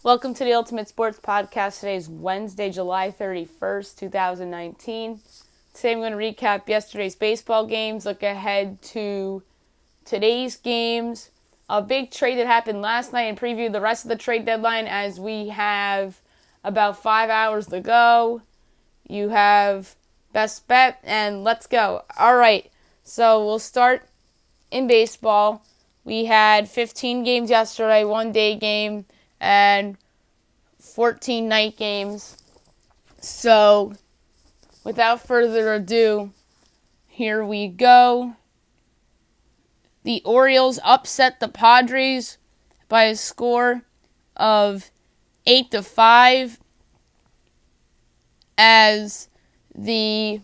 Welcome to the Ultimate Sports Podcast. Today is Wednesday, July 31st, 2019. Today I'm going to recap yesterday's baseball games, look ahead to today's games, a big trade that happened last night, and preview the rest of the trade deadline as we have about 5 hours to go. You have best bet, and let's go. All right, so we'll start in baseball. We had 15 games yesterday, one day game, and 14 night games. So, without further ado, here we go. The Orioles upset the Padres by a score of 8-5 as the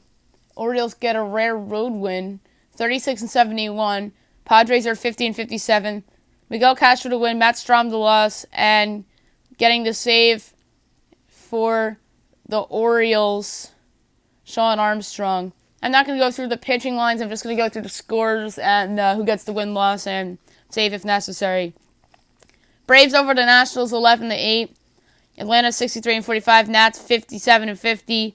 Orioles get a rare road win, 36-71. Padres are 50-57. Miguel Castro to win, Matt Strom the loss, and getting the save for the Orioles, Sean Armstrong. I'm not going to go through the pitching lines. I'm just going to go through the scores and who gets the win-loss and save if necessary. Braves over the Nationals 11-8. Atlanta 63-45. Nats 57-50.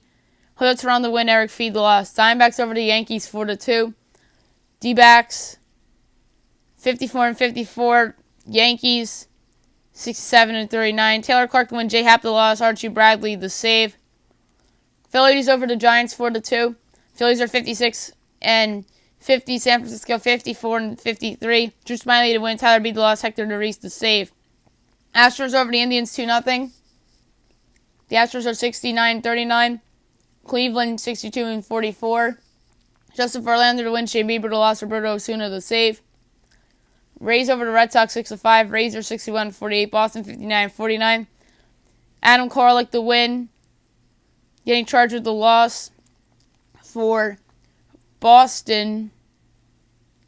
Hoyts around the win. Eric Feed the loss. Diamondbacks over the Yankees 4-2. D-backs 54-54. Yankees 67-39. Taylor Clark to win. J. Happ the loss. Archie Bradley the save. Phillies over the Giants 4-2. Phillies are 56-50. San Francisco 54-53. Drew Smyly to win. Tyler Beede the loss. Hector Neris the save. Astros over the Indians 2-0. The Astros are 69-39. Cleveland 62-44. Justin Verlander to win. Shane Bieber the loss. Roberto Osuna the save. Rays over the Red Sox 6-5. Rays are 61-48. Boston 59-49. Adam Carlick the win. Getting charged with the loss for Boston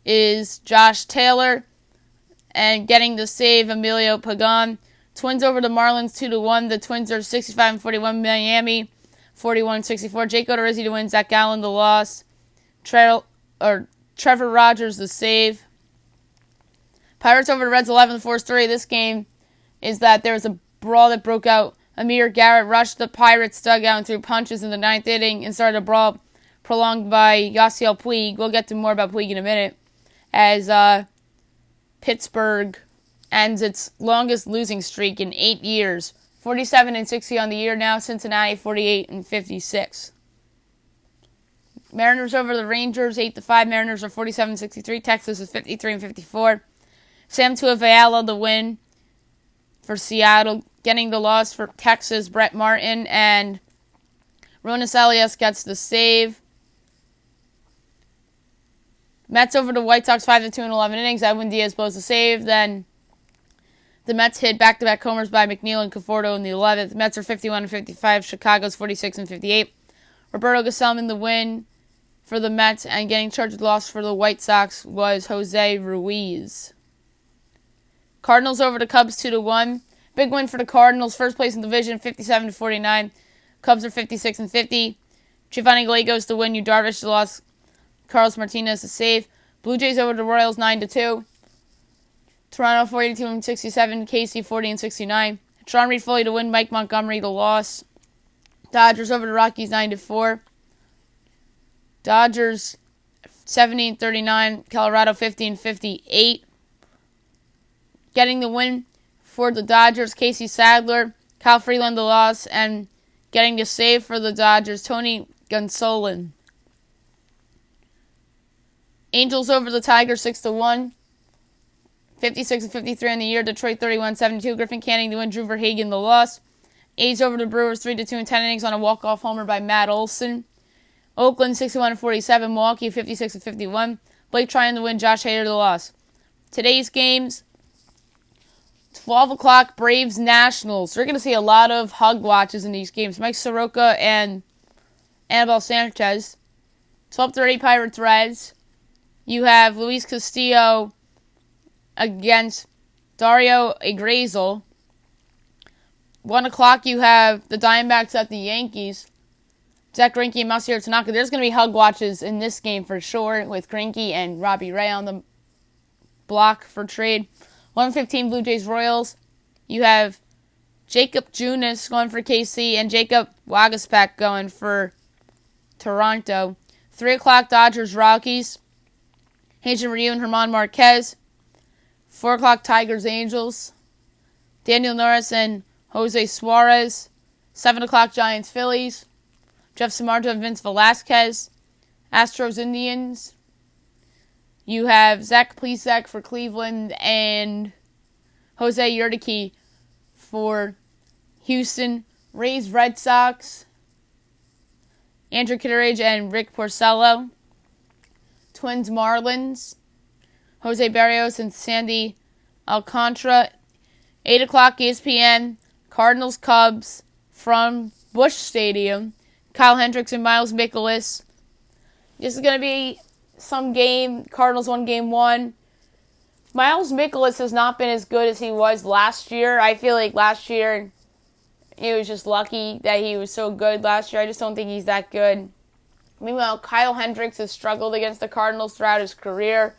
is Josh Taylor. And getting the save, Emilio Pagan. Twins over the Marlins 2-1. The Twins are 65-41. Miami 41-64. Jake Odorizzi to win. Zach Gallen the loss. Trevor Rogers the save. Pirates over the Reds 11-4-3. This game is that there was a brawl that broke out. Amir Garrett rushed the Pirates dugout and threw punches in the ninth inning and started a brawl prolonged by Yasiel Puig. We'll get to more about Puig in a minute. As Pittsburgh ends its longest losing streak in 8 years. 47-60 on the year now. Cincinnati 48-56. Mariners over the Rangers 8-5. Mariners are 47-63. Texas is 53-54. Sam Tuivalu the win for Seattle. Getting the loss for Texas, Brett Martin, and Ronas Elias gets the save. Mets over the White Sox 5-2 in 11 innings. Edwin Diaz blows the save. Then the Mets hit back-to-back homers by McNeil and Conforto in the 11th. Mets are 51-55. Chicago's 46-58. Roberto Gesellman the win for the Mets, and getting charged with loss for the White Sox was Jose Ruiz. Cardinals over the Cubs 2-1. Big win for the Cardinals. First place in the division, 57-49. Cubs are 56-50. Giovanni Gallegos to win. Yu Darvish the loss. Carlos Martinez the save. Blue Jays over the Royals 9-2. Toronto 42-67. KC 40-69. Sean Reed Foley to win. Mike Montgomery the loss. Dodgers over the Rockies 9-4. Dodgers 70-39. Colorado 15-58. Getting the win for the Dodgers, Casey Sadler, Kyle Freeland the loss, and getting the save for the Dodgers, Tony Gonsolin. Angels over the Tigers 6-1. 56-53 on the year. Detroit 31-72. Griffin Canning to win. Drew Verhagen the loss. A's over the Brewers 3-2 in 10 innings on a walk-off homer by Matt Olson. Oakland 61-47. Milwaukee 56-51. Blake Tryon to win. Josh Hader the loss. Today's games. 12 o'clock, Braves Nationals. We're going to see a lot of hug watches in these games. Mike Soroka and Anibal Sanchez. 12:30, Pirates Reds. You have Luis Castillo against Dario Agrazal. 1 o'clock, you have the Diamondbacks at the Yankees. Zach Greinke and Masahiro Tanaka. There's going to be hug watches in this game for sure, with Greinke and Robbie Ray on the block for trade. 1:15 Blue Jays Royals. You have Jacob Junis going for KC, and Jacob Waguespack going for Toronto. 3 o'clock, Dodgers, Rockies. Haitian Ryu and Herman Marquez. 4 o'clock, Tigers, Angels. Daniel Norris and Jose Suarez. 7 o'clock, Giants, Phillies. Jeff Samardzija and Vince Velasquez. Astros, Indians. You have Zach Plesac for Cleveland and Jose Urquidy for Houston. Rays, Red Sox. Andrew Kittredge and Rick Porcello. Twins, Marlins. Jose Barrios and Sandy Alcantara. 8 o'clock, ESPN. Cardinals, Cubs from Busch Stadium. Kyle Hendricks and Miles Mikolas. This is going to be some game. Cardinals won game 1. Miles Mikolas has not been as good as he was last year. I feel like last year he was just lucky that he was so good last year. I just don't think he's that good. Meanwhile, Kyle Hendricks has struggled against the Cardinals throughout his career.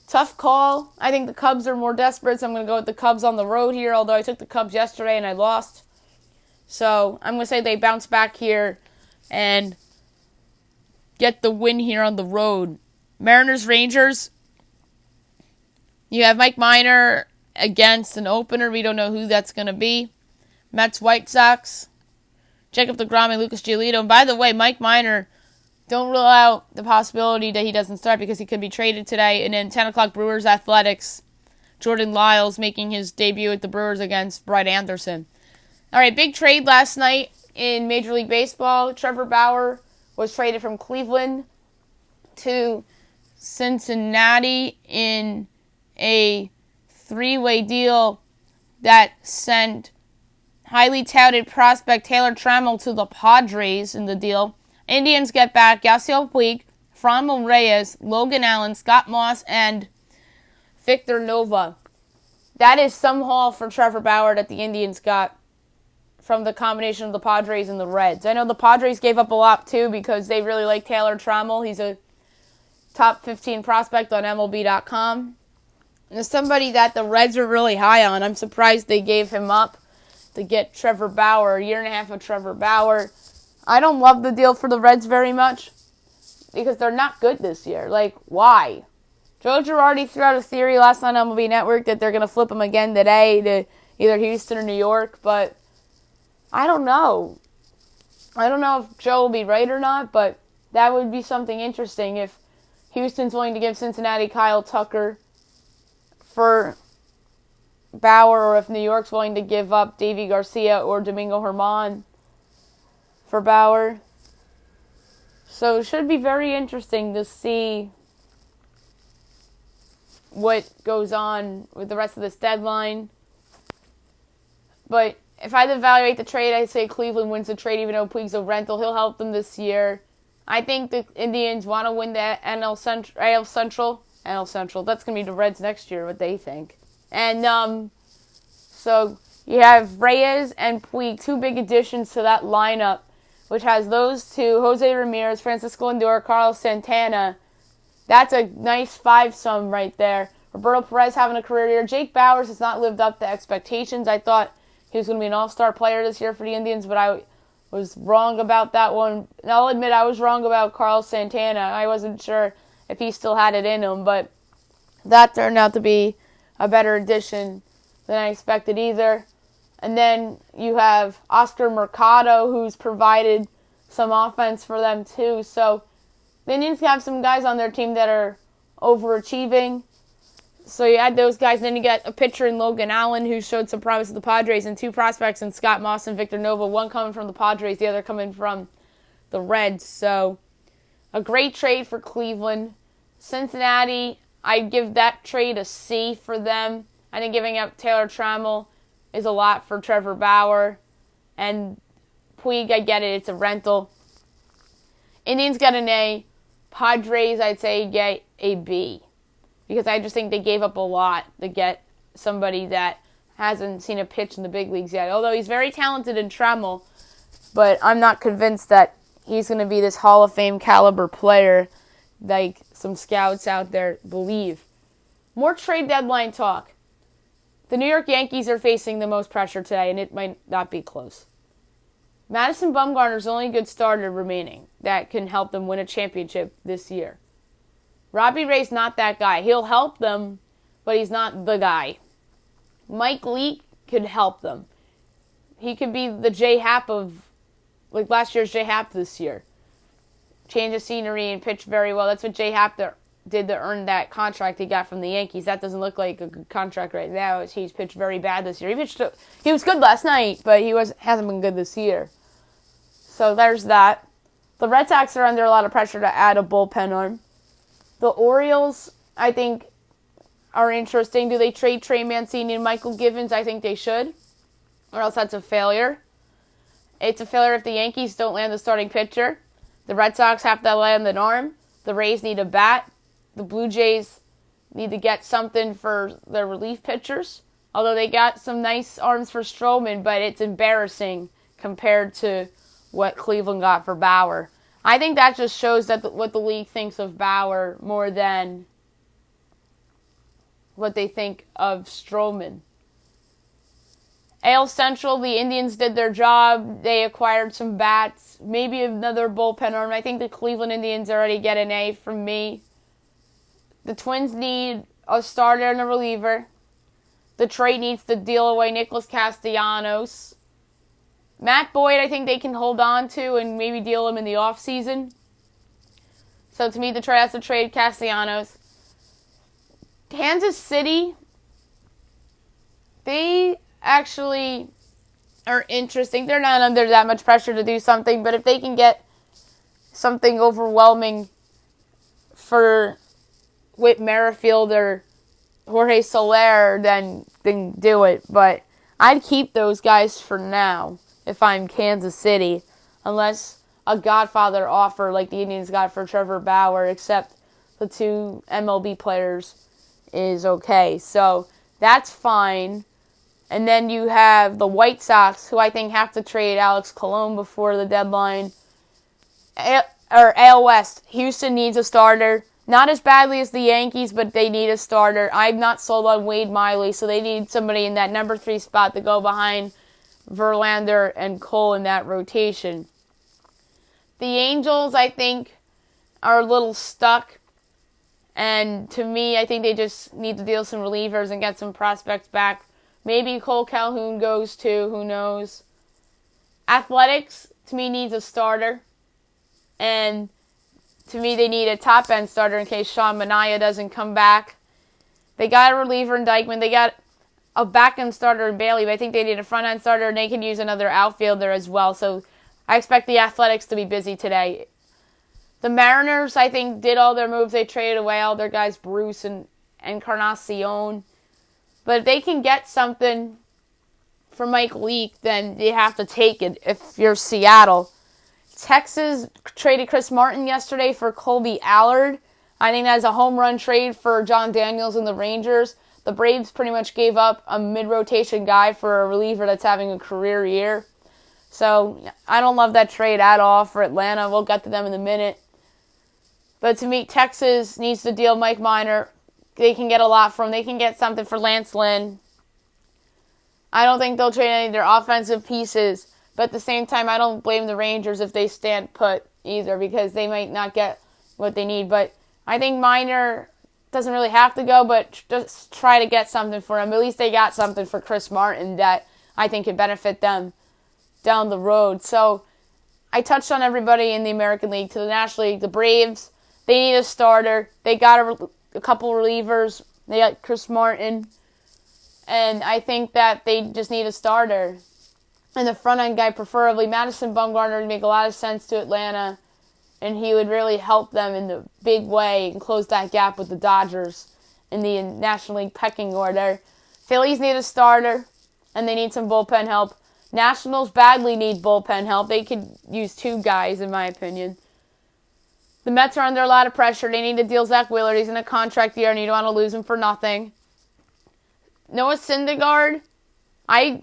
Tough call. I think the Cubs are more desperate, so I'm going to go with the Cubs on the road here, although I took the Cubs yesterday and I lost. So I'm going to say they bounce back here and get the win here on the road. Mariners, Rangers. You have Mike Minor against an opener. We don't know who that's going to be. Mets, White Sox. Jacob deGrom and Lucas Giolito. And by the way, Mike Minor, don't rule out the possibility that he doesn't start because he could be traded today. And then 10 o'clock, Brewers, Athletics. Jordan Lyles making his debut at the Brewers against Brett Anderson. All right, big trade last night in Major League Baseball. Trevor Bauer was traded from Cleveland to Cincinnati in a 3-way deal that sent highly touted prospect Taylor Trammell to the Padres in the deal. Indians get back Yasiel Puig, Franmil Reyes, Logan Allen, Scott Moss, and Victor Nova. That is some haul for Trevor Bauer that the Indians got from the combination of the Padres and the Reds. I know the Padres gave up a lot too because they really like Taylor Trammell. He's a top 15 prospect on MLB.com. And it's somebody that the Reds are really high on. I'm surprised they gave him up to get Trevor Bauer, a year and a half of Trevor Bauer. I don't love the deal for the Reds very much because they're not good this year. Like, why? Joe Girardi threw out a theory last night on MLB Network that they're going to flip him again today to either Houston or New York, but I don't know. I don't know if Joe will be right or not, but that would be something interesting if Houston's willing to give Cincinnati Kyle Tucker for Bauer, or if New York's willing to give up Davy Garcia or Domingo Germán for Bauer. So it should be very interesting to see what goes on with the rest of this deadline. But if I had to evaluate the trade, I'd say Cleveland wins the trade, even though Puig's a rental. He'll help them this year. I think the Indians want to win the AL Central. That's going to be the Reds next year, what they think. And so you have Reyes and Puig, two big additions to that lineup, which has those two, Jose Ramirez, Francisco Lindor, Carlos Santana. That's a nice five-sum right there. Roberto Perez having a career year. Jake Bauers has not lived up to expectations. I thought he was going to be an all-star player this year for the Indians, but I was wrong about that one. And I'll admit I was wrong about Carlos Santana. I wasn't sure if he still had it in him, but that turned out to be a better addition than I expected either. And then you have Oscar Mercado, who's provided some offense for them too. So the Indians have some guys on their team that are overachieving. So you add those guys, and then you get a pitcher in Logan Allen who showed some promise of the Padres, and two prospects in Scott Moss and Victor Nova, one coming from the Padres, the other coming from the Reds. So a great trade for Cleveland. Cincinnati, I'd give that trade a C for them. I think giving up Taylor Trammell is a lot for Trevor Bauer. And Puig, I get it, it's a rental. Indians got an A. Padres, I'd say, get a B. Because I just think they gave up a lot to get somebody that hasn't seen a pitch in the big leagues yet. Although he's very talented in Trammell, but I'm not convinced that he's going to be this Hall of Fame caliber player like some scouts out there believe. More trade deadline talk. The New York Yankees are facing the most pressure today, and it might not be close. Madison Bumgarner's the only good starter remaining that can help them win a championship this year. Robbie Ray's not that guy. He'll help them, but he's not the guy. Mike Leake could help them. He could be the J-Happ of, like last year's J-Happ this year. Change of scenery and pitch very well. That's what J-Happ did to earn that contract he got from the Yankees. That doesn't look like a good contract right now. He's pitched very bad this year. He was good last night, but hasn't been good this year. So there's that. The Red Sox are under a lot of pressure to add a bullpen arm. The Orioles, I think, are interesting. Do they trade Trey Mancini and Michael Givens? I think they should, or else that's a failure. It's a failure if the Yankees don't land the starting pitcher. The Red Sox have to land an arm. The Rays need a bat. The Blue Jays need to get something for their relief pitchers. Although they got some nice arms for Stroman, but it's embarrassing compared to what Cleveland got for Bauer. I think that just shows that what the league thinks of Bauer more than what they think of Stroman. AL Central, the Indians did their job. They acquired some bats, maybe another bullpen arm. I think the Cleveland Indians already get an A from me. The Twins need a starter and a reliever. Detroit needs to deal away Nicholas Castellanos. Matt Boyd, I think they can hold on to and maybe deal him in the offseason. So to me, Detroit has to trade Castellanos. Kansas City, they actually are interesting. They're not under that much pressure to do something, but if they can get something overwhelming for Whit Merrifield or Jorge Soler, then do it. But I'd keep those guys for now if I'm Kansas City, unless a Godfather offer like the Indians got for Trevor Bauer, except the two MLB players, is okay. So that's fine. And then you have the White Sox, who I think have to trade Alex Colon before the deadline. AL West, Houston needs a starter. Not as badly as the Yankees, but they need a starter. I'm not sold on Wade Miley, so they need somebody in that number 3 spot to go behind Verlander and Cole in that rotation. The Angels, I think, are a little stuck. And to me, I think they just need to deal some relievers and get some prospects back. Maybe Cole Calhoun goes too, who knows. Athletics, to me, needs a starter. And to me, they need a top-end starter in case Sean Manaea doesn't come back. They got a reliever in Dykeman. They got a back-end starter in Bailey, but I think they need a front-end starter, and they can use another outfielder as well. So I expect the Athletics to be busy today. The Mariners, I think, did all their moves. They traded away all their guys, Bruce and Encarnacion. But if they can get something for Mike Leake, then you have to take it if you're Seattle. Texas traded Chris Martin yesterday for Colby Allard. I think that's a home run trade for John Daniels and the Rangers. The Braves pretty much gave up a mid-rotation guy for a reliever that's having a career year. So I don't love that trade at all for Atlanta. We'll get to them in a minute. But to me, Texas needs to deal Mike Minor. They can get a lot from. They can get something for Lance Lynn. I don't think they'll trade any of their offensive pieces. But at the same time, I don't blame the Rangers if they stand put either, because they might not get what they need. But I think Minor doesn't really have to go, but just try to get something for him. At least they got something for Chris Martin that I think could benefit them down the road. So I touched on everybody in the American League. To the National League, the Braves, they need a starter. They got a couple relievers. They got Chris Martin. And I think that they just need a starter. And the front-end guy, preferably Madison Bumgarner, would make a lot of sense to Atlanta. And he would really help them in the big way and close that gap with the Dodgers in the National League pecking order. Phillies need a starter, and they need some bullpen help. Nationals badly need bullpen help. They could use 2 guys, in my opinion. The Mets are under a lot of pressure. They need to deal Zach Willard. He's in a contract year, and you don't want to lose him for nothing. Noah Syndergaard, I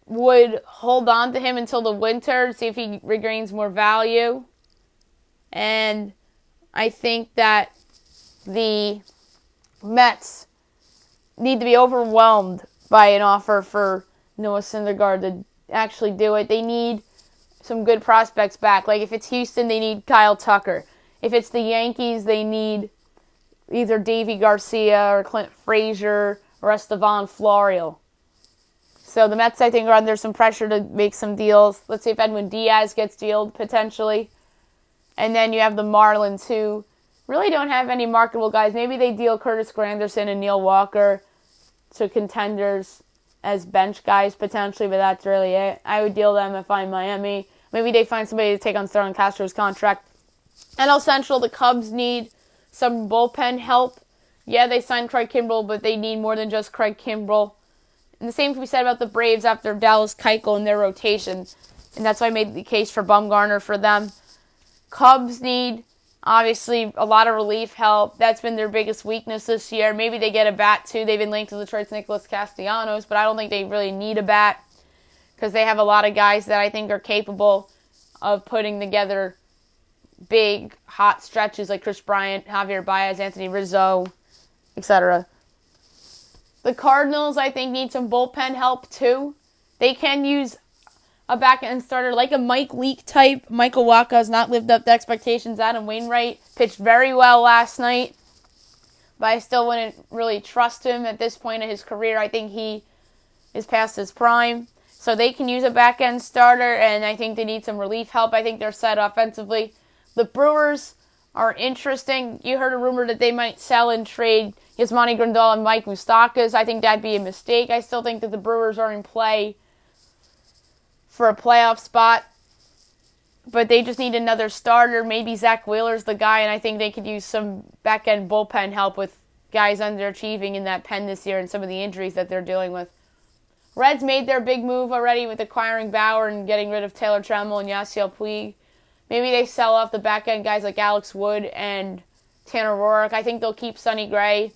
would hold on to him until the winter, see if he regains more value. And I think that the Mets need to be overwhelmed by an offer for Noah Syndergaard to actually do it. They need some good prospects back. Like if it's Houston, they need Kyle Tucker. If it's the Yankees, they need either Davy Garcia or Clint Frazier or Estevan Florial. So the Mets, I think, are under some pressure to make some deals. Let's see if Edwin Diaz gets dealed potentially. And then you have the Marlins, who really don't have any marketable guys. Maybe they deal Curtis Granderson and Neil Walker to contenders as bench guys potentially, but that's really it. I would deal them if I'm Miami. Maybe they find somebody to take on Starlin Castro's contract. NL Central, the Cubs need some bullpen help. Yeah, they signed Craig Kimbrell, but they need more than just Craig Kimbrell. And the same can be said about the Braves after Dallas Keuchel in their rotation. And that's why I made the case for Bumgarner for them. Cubs need, obviously, a lot of relief help. That's been their biggest weakness this year. Maybe they get a bat, too. They've been linked to Detroit's Nicholas Castellanos, but I don't think they really need a bat because they have a lot of guys that I think are capable of putting together big, hot stretches like Chris Bryant, Javier Baez, Anthony Rizzo, etc. The Cardinals, I think, need some bullpen help, too. They can use a back-end starter like a Mike Leake type. Michael Wacha has not lived up to expectations. Adam Wainwright pitched very well last night, but I still wouldn't really trust him at this point in his career. I think he is past his prime. So they can use a back-end starter, and I think they need some relief help. I think they're set offensively. The Brewers are interesting. You heard a rumor that they might sell and trade Yasmani Grandal and Mike Moustakas. I think that'd be a mistake. I still think that the Brewers are in play for a playoff spot, but they just need another starter. Maybe Zach Wheeler's the guy, and I think they could use some back-end bullpen help with guys underachieving in that pen this year and some of the injuries that they're dealing with. Reds made their big move already with acquiring Bauer and getting rid of Taylor Trammell and Yasiel Puig. Maybe they sell off the back-end guys like Alex Wood and Tanner Roark. I think they'll keep Sonny Gray.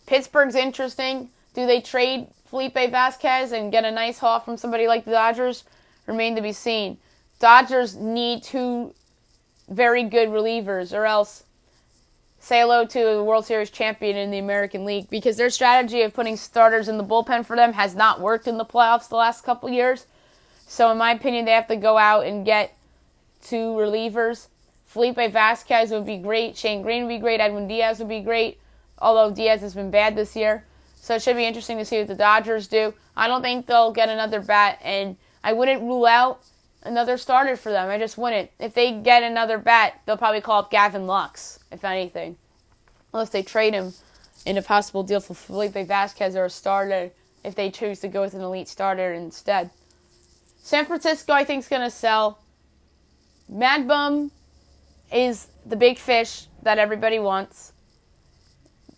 Pittsburgh's interesting. Do they trade Felipe Vasquez and get a nice haul from somebody like the Dodgers? Remain to be seen. Dodgers need two very good relievers, or else say hello to a World Series champion in the American League, because their strategy of putting starters in the bullpen for them has not worked in the playoffs the last couple years. So in my opinion, they have to go out and get two relievers. Felipe Vasquez would be great. Shane Green would be great. Edwin Diaz would be great, although Diaz has been bad this year. So it should be interesting to see what the Dodgers do. I don't think they'll get another bat, and I wouldn't rule out another starter for them. I just wouldn't. If they get another bat, they'll probably call up Gavin Lux, if anything. Unless they trade him in a possible deal for Felipe Vasquez or a starter, if they choose to go with an elite starter instead. San Francisco, I think, is going to sell. Mad Bum is the big fish that everybody wants.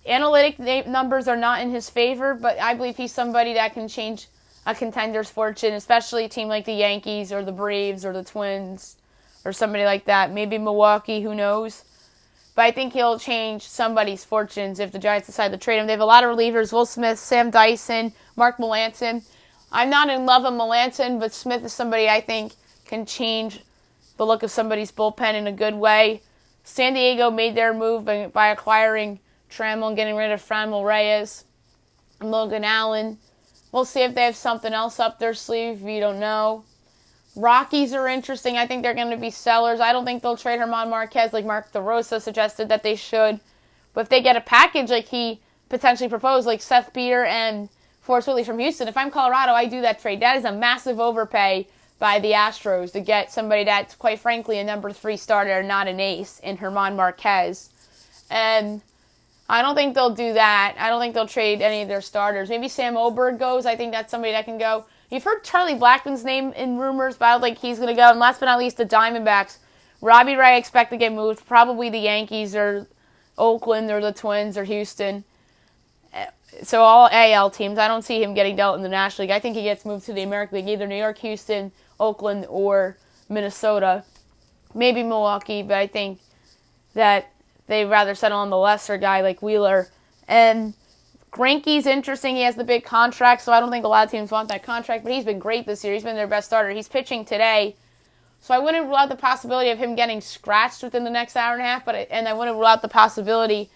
Analytic numbers are not in his favor, but I believe he's somebody that can change a contender's fortune, especially a team like the Yankees or the Braves or the Twins or somebody like that. Maybe Milwaukee, who knows? But I think he'll change somebody's fortunes if the Giants decide to trade him. They have a lot of relievers: Will Smith, Sam Dyson, Mark Melancon. I'm not in love with Melancon, but Smith is somebody I think can change the look of somebody's bullpen in a good way. San Diego made their move by acquiring Trammell and getting rid of Franmil Reyes and Logan Allen. We'll see if they have something else up their sleeve. We don't know. Rockies are interesting. I think they're going to be sellers. I don't think they'll trade German Marquez like Mark DeRosa suggested that they should. But if they get a package like he potentially proposed, like Seth Beer and Forrest Whitley from Houston, if I'm Colorado, I do that trade. That is a massive overpay by the Astros to get somebody that's, quite frankly, a number 3 starter, not an ace, in German Marquez. And I don't think they'll do that. I don't think they'll trade any of their starters. Maybe Sam Oberg goes. I think that's somebody that can go. You've heard Charlie Blackmon's name in rumors, but I don't think he's going to go. And last but not least, the Diamondbacks. Robbie Ray, I expect to get moved. Probably the Yankees or Oakland or the Twins or Houston. So all AL teams. I don't see him getting dealt in the National League. I think he gets moved to the American League, either New York, Houston, Oakland, or Minnesota. Maybe Milwaukee, but I think that they'd rather settle on the lesser guy like Wheeler. And Greinke's interesting. He has the big contract, so I don't think a lot of teams want that contract, but he's been great this year. He's been their best starter. He's pitching today, so I wouldn't rule out the possibility of him getting scratched within the next hour and a half, and I wouldn't rule out the possibility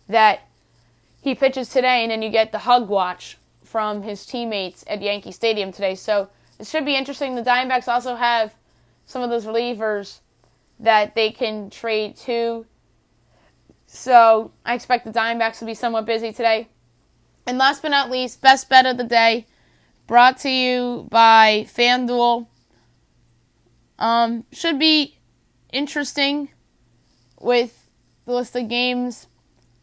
that he pitches today and then you get the hug watch from his teammates at Yankee Stadium today. So it should be interesting. The Diamondbacks also have some of those relievers that they can trade to. So I expect the Diamondbacks to be somewhat busy today. And last but not least, best bet of the day, brought to you by FanDuel. Should be interesting with the list of games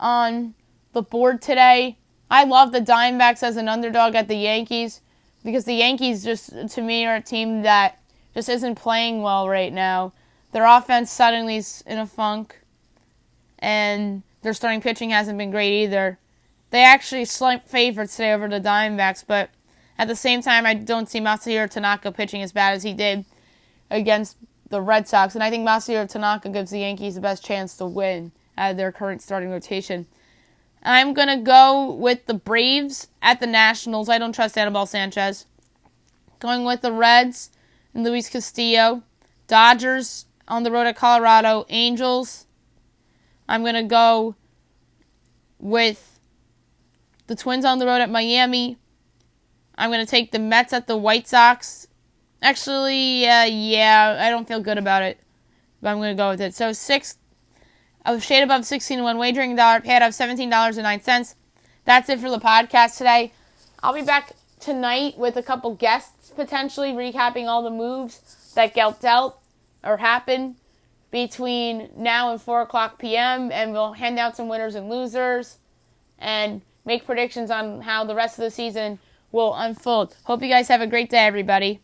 on the board today. I love the Diamondbacks as an underdog at the Yankees because the Yankees just, to me, are a team that just isn't playing well right now. Their offense suddenly is in a funk, and their starting pitching hasn't been great either. They actually slumped favorites today over the Diamondbacks, but at the same time, I don't see Masahiro Tanaka pitching as bad as he did against the Red Sox, and I think Masahiro Tanaka gives the Yankees the best chance to win out of their current starting rotation. I'm going to go with the Braves at the Nationals. I don't trust Anibal Sanchez. Going with the Reds and Luis Castillo. Dodgers on the road at Colorado. Angels. I'm going to go with the Twins on the road at Miami. I'm going to take the Mets at the White Sox. Actually, I don't feel good about it, but I'm going to go with it. So a shade above 16-1 wagering dollar payout of $17.09. That's it for the podcast today. I'll be back tonight with a couple guests, potentially recapping all the moves that get dealt or happen between now and 4 o'clock p.m., and we'll hand out some winners and losers and make predictions on how the rest of the season will unfold. Hope you guys have a great day, everybody.